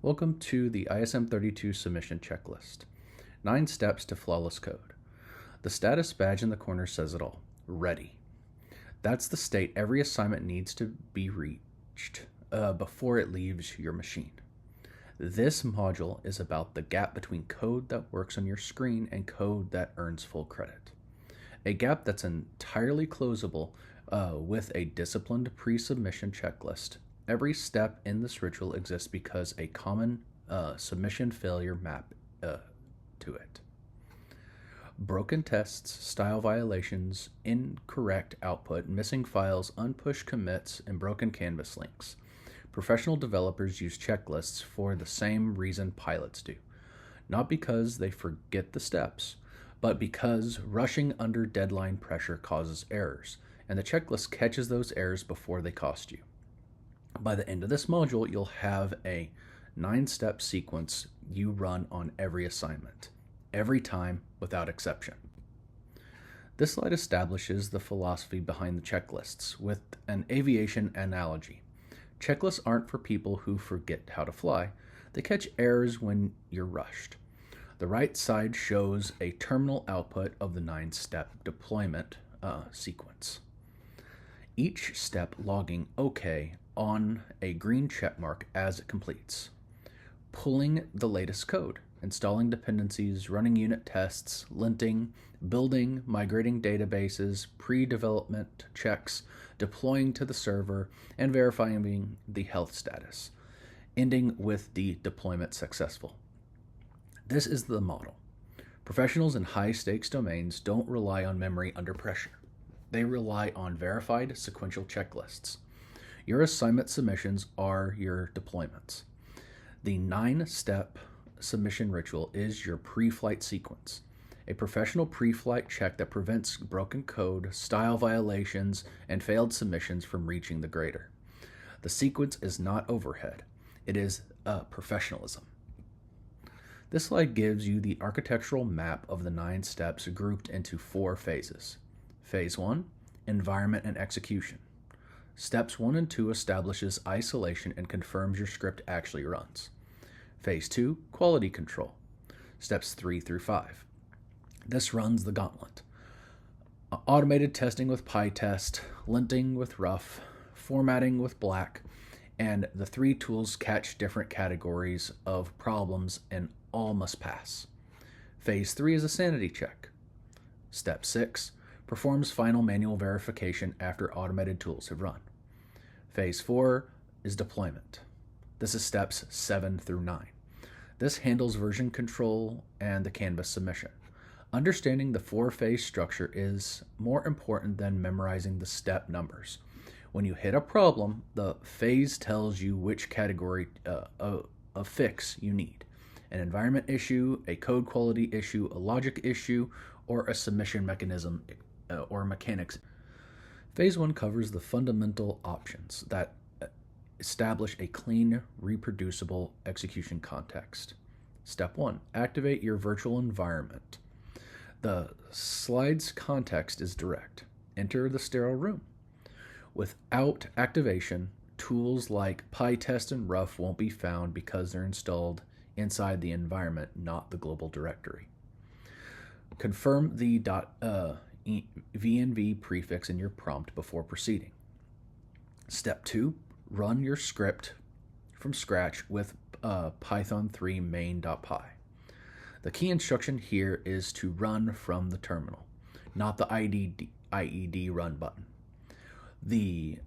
Welcome to the ISM32 submission checklist. 9 steps to flawless code. The status badge in the corner says it all. Ready. That's the state every assignment needs to be reached before it leaves your machine. This module is about the gap between code that works on your screen and code that earns full credit. A gap that's entirely closable with a disciplined pre-submission checklist. Every step in this ritual exists because a common submission failure map to it. Broken tests, style violations, incorrect output, missing files, unpushed commits, and broken canvas links. Professional developers use checklists for the same reason pilots do. Not because they forget the steps, but because rushing under deadline pressure causes errors, and the checklist catches those errors before they cost you. By the end of this module, you'll have a 9-step sequence you run on every assignment, every time without exception. This slide establishes the philosophy behind the checklists with an aviation analogy. Checklists aren't for people who forget how to fly. They catch errors when you're rushed. The right side shows a terminal output of the 9-step deployment sequence. Each step logging OK on a green checkmark as it completes. Pulling the latest code, installing dependencies, running unit tests, linting, building, migrating databases, pre-development checks, deploying to the server, and verifying the health status, ending with the deployment successful. This is the model. Professionals in high-stakes domains don't rely on memory under pressure. They rely on verified sequential checklists. Your assignment submissions are your deployments. The 9-step submission ritual is your pre-flight sequence, a professional pre-flight check that prevents broken code, style violations, and failed submissions from reaching the grader. The sequence is not overhead. It is professionalism. This slide gives you the architectural map of the 9 steps grouped into 4 phases. Phase 1, environment and execution. Steps 1 and 2 establishes isolation and confirms your script actually runs. Phase 2, quality control. Steps 3 through 5. This runs the gauntlet. Automated testing with pytest, linting with ruff, formatting with black, and the 3 tools catch different categories of problems and all must pass. Phase 3 is a sanity check. Step 6 performs final manual verification after automated tools have run. Phase 4 is deployment. This is steps 7 through 9. This handles version control and the Canvas submission. Understanding the 4-phase structure is more important than memorizing the step numbers. When you hit a problem, the phase tells you which category of fix you need. An environment issue, a code quality issue, a logic issue, or a submission mechanism or mechanics. Phase 1 covers the fundamental options that establish a clean, reproducible execution context. Step 1, activate your virtual environment. The slide's context is direct. Enter the sterile room. Without activation, tools like pytest and ruff won't be found because they're installed inside the environment, not the global directory. Confirm the .venv prefix in your prompt before proceeding. Step 2, run your script from scratch with Python 3 main.py. The key instruction here is to run from the terminal, not the IED run button. The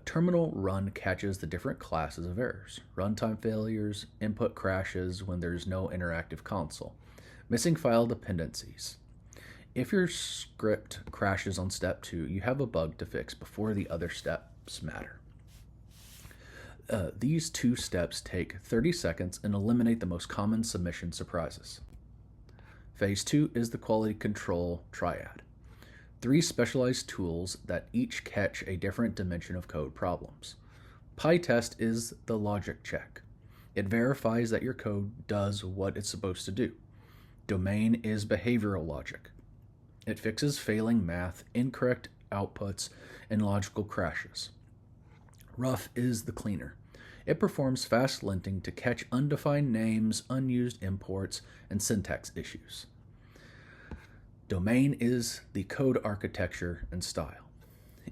terminal run catches the different classes of errors: runtime failures, input crashes when there's no interactive console, missing file dependencies. If your script crashes on step 2, you have a bug to fix before the other steps matter. These 2 steps take 30 seconds and eliminate the most common submission surprises. Phase 2 is the Quality Control Triad. 3 specialized tools that each catch a different dimension of code problems. PyTest is the logic check. It verifies that your code does what it's supposed to do. Domain is behavioral logic. It fixes failing math, incorrect outputs, and logical crashes. Ruff is the cleaner. It performs fast linting to catch undefined names, unused imports, and syntax issues. Domain is the code architecture and style.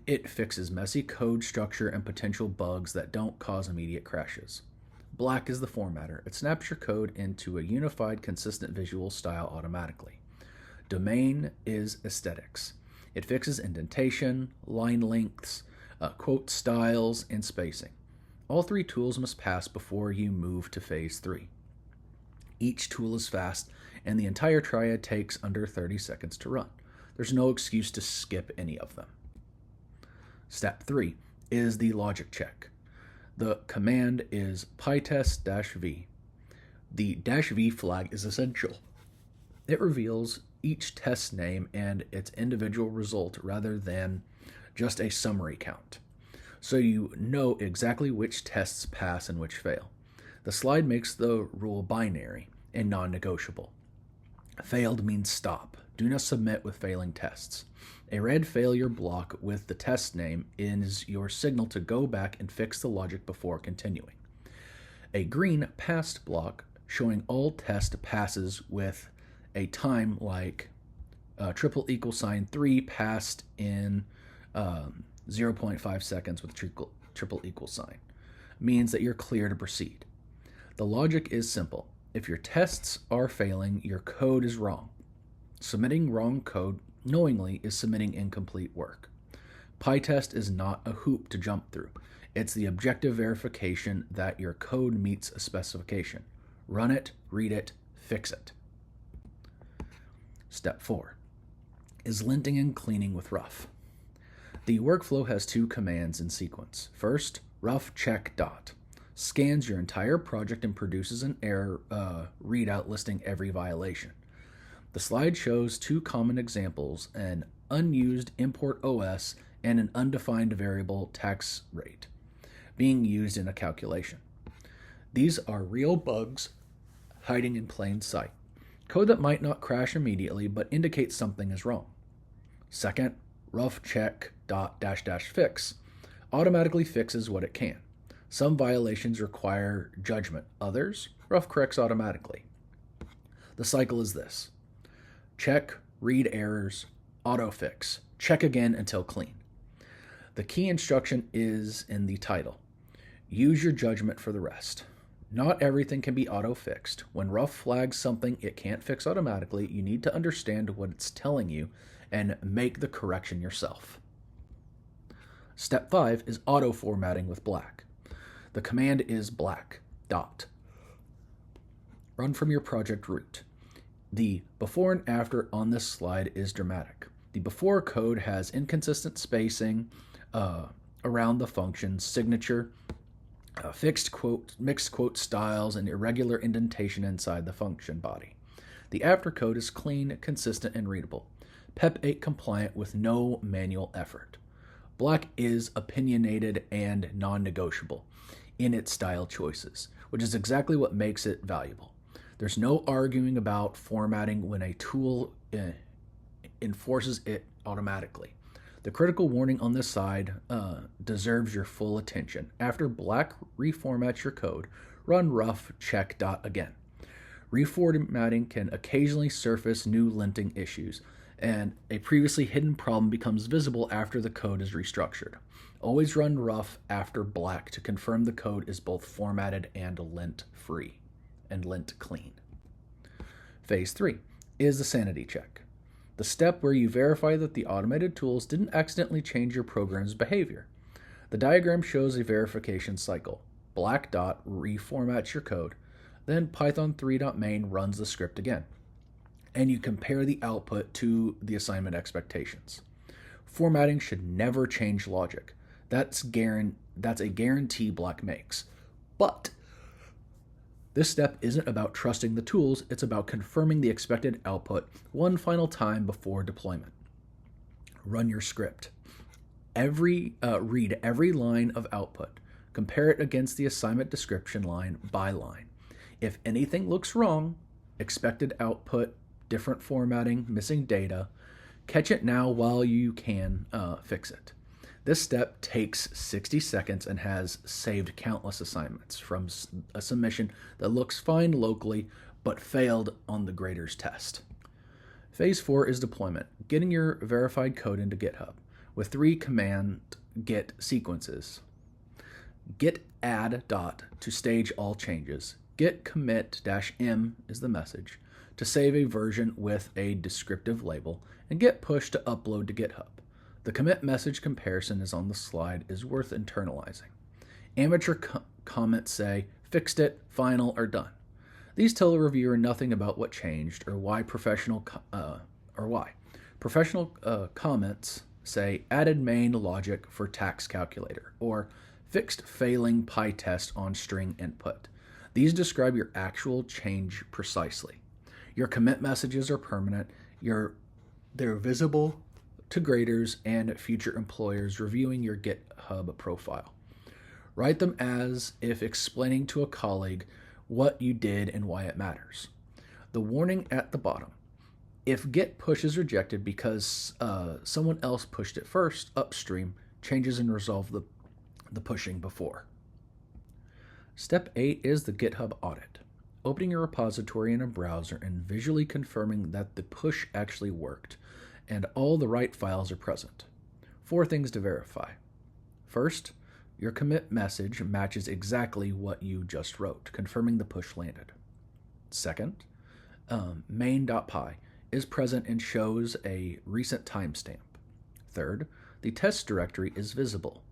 It fixes messy code structure and potential bugs that don't cause immediate crashes. Black is the formatter. It snaps your code into a unified, consistent visual style automatically. Domain is aesthetics. It fixes indentation, line lengths, quote styles, and spacing. All three tools must pass before you move to phase 3. Each tool is fast, and the entire triad takes under 30 seconds to run. There's no excuse to skip any of them. Step 3 is the logic check. The command is pytest-v. The -v flag is essential. It reveals each test name and its individual result rather than just a summary count, so you know exactly which tests pass and which fail. The slide makes the rule binary and non-negotiable. Failed means stop. Do not submit with failing tests. A red failure block with the test name is your signal to go back and fix the logic before continuing. A green passed block showing all test passes with a time like $=3 passed in 0.5 seconds with $=, means that you're clear to proceed. The logic is simple. If your tests are failing, your code is wrong. Submitting wrong code knowingly is submitting incomplete work. PyTest is not a hoop to jump through. It's the objective verification that your code meets a specification. Run it, read it, fix it. Step 4 is linting and cleaning with ruff. The workflow has two commands in sequence. First, ruff check dot scans your entire project and produces an error readout listing every violation. The slide shows two common examples, an unused import OS and an undefined variable tax rate being used in a calculation. These are real bugs hiding in plain sight. Code that might not crash immediately but indicates something is wrong. Second, ruff check dot -- fix automatically fixes what it can. Some violations require judgment, others ruff corrects automatically. The cycle is this: check, read errors, autofix, check again until clean. The key instruction is in the title. Use your judgment for the rest. Not everything can be auto-fixed. When ruff flags something it can't fix automatically, you need to understand what it's telling you and make the correction yourself. Step 5 is auto-formatting with black. The command is black dot. Run from your project root. The before and after on this slide is dramatic. The before code has inconsistent spacing around the function signature, mixed quote styles, and irregular indentation inside the function body. The after code is clean, consistent, and readable. PEP 8 compliant with no manual effort. Black is opinionated and non-negotiable in its style choices, which is exactly what makes it valuable. There's no arguing about formatting when a tool enforces it automatically. The critical warning on this side deserves your full attention. After black reformats your code, run ruff check dot again. Reformatting can occasionally surface new linting issues, and a previously hidden problem becomes visible after the code is restructured. Always run ruff after black to confirm the code is both formatted and lint-free and lint-clean. Phase 3 is the sanity check, the step where you verify that the automated tools didn't accidentally change your program's behavior. The diagram shows a verification cycle. Black dot reformats your code, then python3.main runs the script again, and you compare the output to the assignment expectations. Formatting should never change logic. That's a guarantee black makes. But this step isn't about trusting the tools, it's about confirming the expected output one final time before deployment. Run your script. Read every line of output. Compare it against the assignment description line by line. If anything looks wrong, expected output, different formatting, missing data, catch it now while you can fix it. This step takes 60 seconds and has saved countless assignments from a submission that looks fine locally but failed on the grader's test. Phase 4 is deployment, getting your verified code into GitHub with 3 command git sequences. Git add dot to stage all changes. Git commit -m is the message to save a version with a descriptive label, and git push to upload to GitHub. The commit message comparison is on the slide is worth internalizing. Amateur comments say, fixed it, final, or done. These tell the reviewer nothing about what changed or why. Professional comments say, added main logic for tax calculator, or fixed failing pytest on string input. These describe your actual change precisely. Your commit messages are permanent. They're visible to graders and future employers reviewing your GitHub profile. Write them as if explaining to a colleague what you did and why it matters. The warning at the bottom. If git push is rejected because someone else pushed it first, upstream, changes and resolve the pushing before. Step 8 is the GitHub audit. Opening your repository in a browser and visually confirming that the push actually worked and all the right files are present. 4 things to verify. First, your commit message matches exactly what you just wrote, confirming the push landed. Second, main.py is present and shows a recent timestamp. Third, the test directory is visible.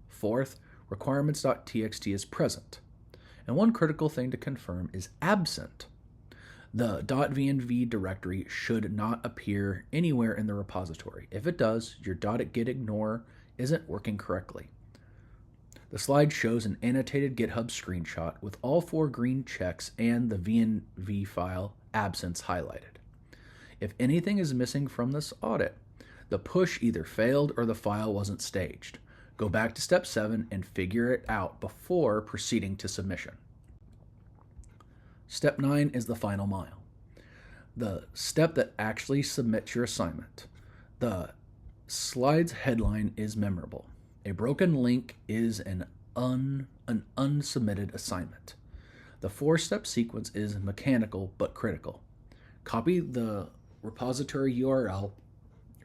Fourth, requirements.txt is present. And one critical thing to confirm is absent. The .venv directory should not appear anywhere in the repository. If it does, your .gitignore isn't working correctly. The slide shows an annotated GitHub screenshot with all 4 green checks and the venv file absence highlighted. If anything is missing from this audit, the push either failed or the file wasn't staged. Go back to step 7 and figure it out before proceeding to submission. Step 9 is the final mile, the step that actually submits your assignment. The slide's headline is memorable. A broken link is an unsubmitted assignment. The 4-step sequence is mechanical but critical. Copy the repository URL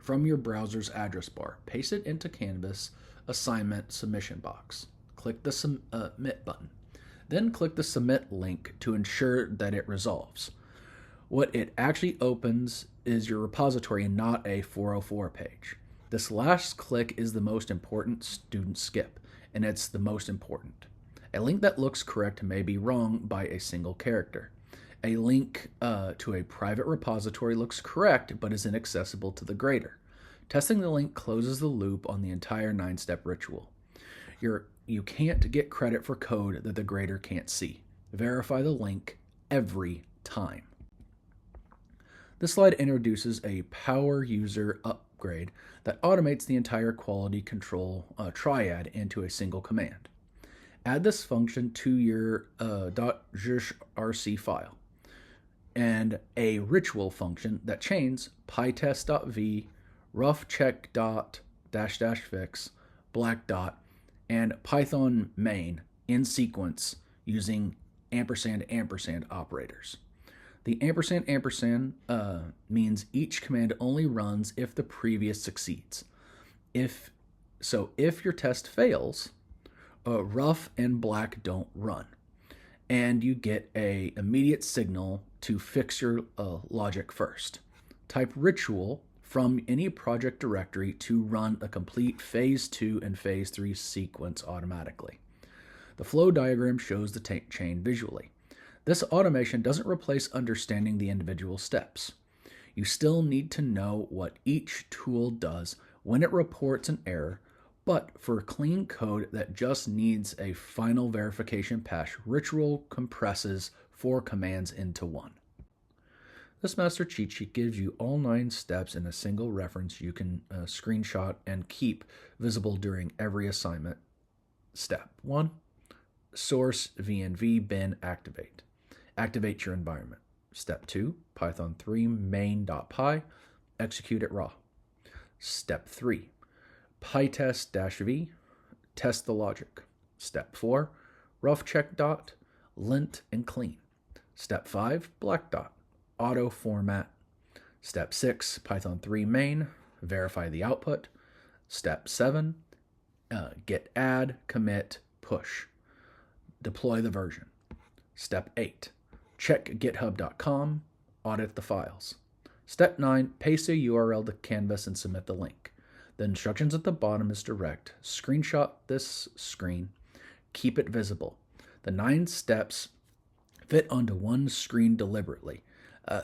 from your browser's address bar. Paste it into Canvas assignment submission box. Click the submit button. Then click the submit link to ensure that it resolves. What it actually opens is your repository and not a 404 page. This last click is the most important. Students skip, and it's the most important. A link that looks correct may be wrong by a single character. A link to a private repository looks correct but is inaccessible to the grader. Testing the link closes the loop on the entire 9-step ritual. You can't get credit for code that the grader can't see. Verify the link every time. This slide introduces a power user upgrade that automates the entire quality control triad into a single command. Add this function to your .zhrc file and a ritual function that chains pytest.v, ruff check dot -- fix, black dot, and Python main in sequence using ampersand operators. The ampersand means each command only runs if the previous succeeds. If your test fails, ruff and black don't run, and you get an immediate signal to fix your logic first. Type ritual from any project directory to run a complete phase 2 and phase 3 sequence automatically. The flow diagram shows the chain visually. This automation doesn't replace understanding the individual steps. You still need to know what each tool does when it reports an error, but for clean code that just needs a final verification pass, ritual compresses 4 commands into one. This master cheat sheet gives you all 9 steps in a single reference you can screenshot and keep visible during every assignment. Step 1. Source venv bin activate. Activate your environment. Step 2. Python 3 main.py. Execute it raw. Step 3. pytest-v, test the logic. Step 4, ruff check dot, lint and clean. Step 5, black dot, auto format. Step 6, Python 3 main, verify the output. Step 7, git add, commit, push. Deploy the version. Step 8, check github.com, audit the files. Step 9, paste a URL to Canvas and submit the link. The instructions at the bottom is direct. Screenshot this screen. Keep it visible. The 9 steps fit onto one screen deliberately.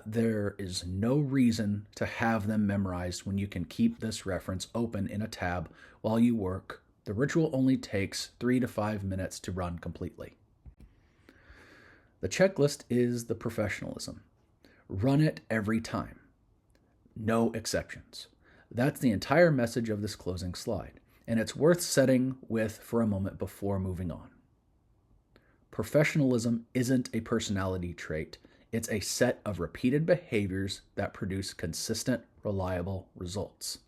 There is no reason to have them memorized when you can keep this reference open in a tab while you work. The ritual only takes 3 to 5 minutes to run completely. The checklist is the professionalism. Run it every time. No exceptions. That's the entire message of this closing slide, and it's worth setting with for a moment before moving on. Professionalism isn't a personality trait. It's a set of repeated behaviors that produce consistent, reliable results.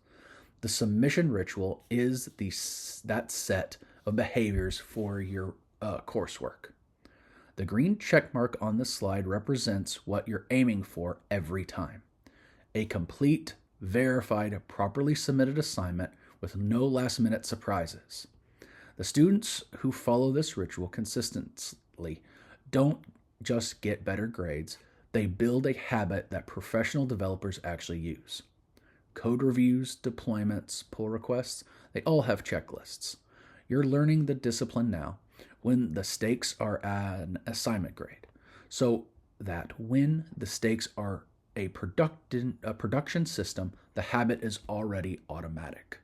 The submission ritual is that set of behaviors for your coursework. The green checkmark on this slide represents what you're aiming for every time. A complete, verified, properly submitted assignment with no last-minute surprises. The students who follow this ritual consistently don't just get better grades, they build a habit that professional developers actually use. Code reviews, deployments, pull requests, they all have checklists. You're learning the discipline now when the stakes are an assignment grade, so that when the stakes are a production system, the habit is already automatic.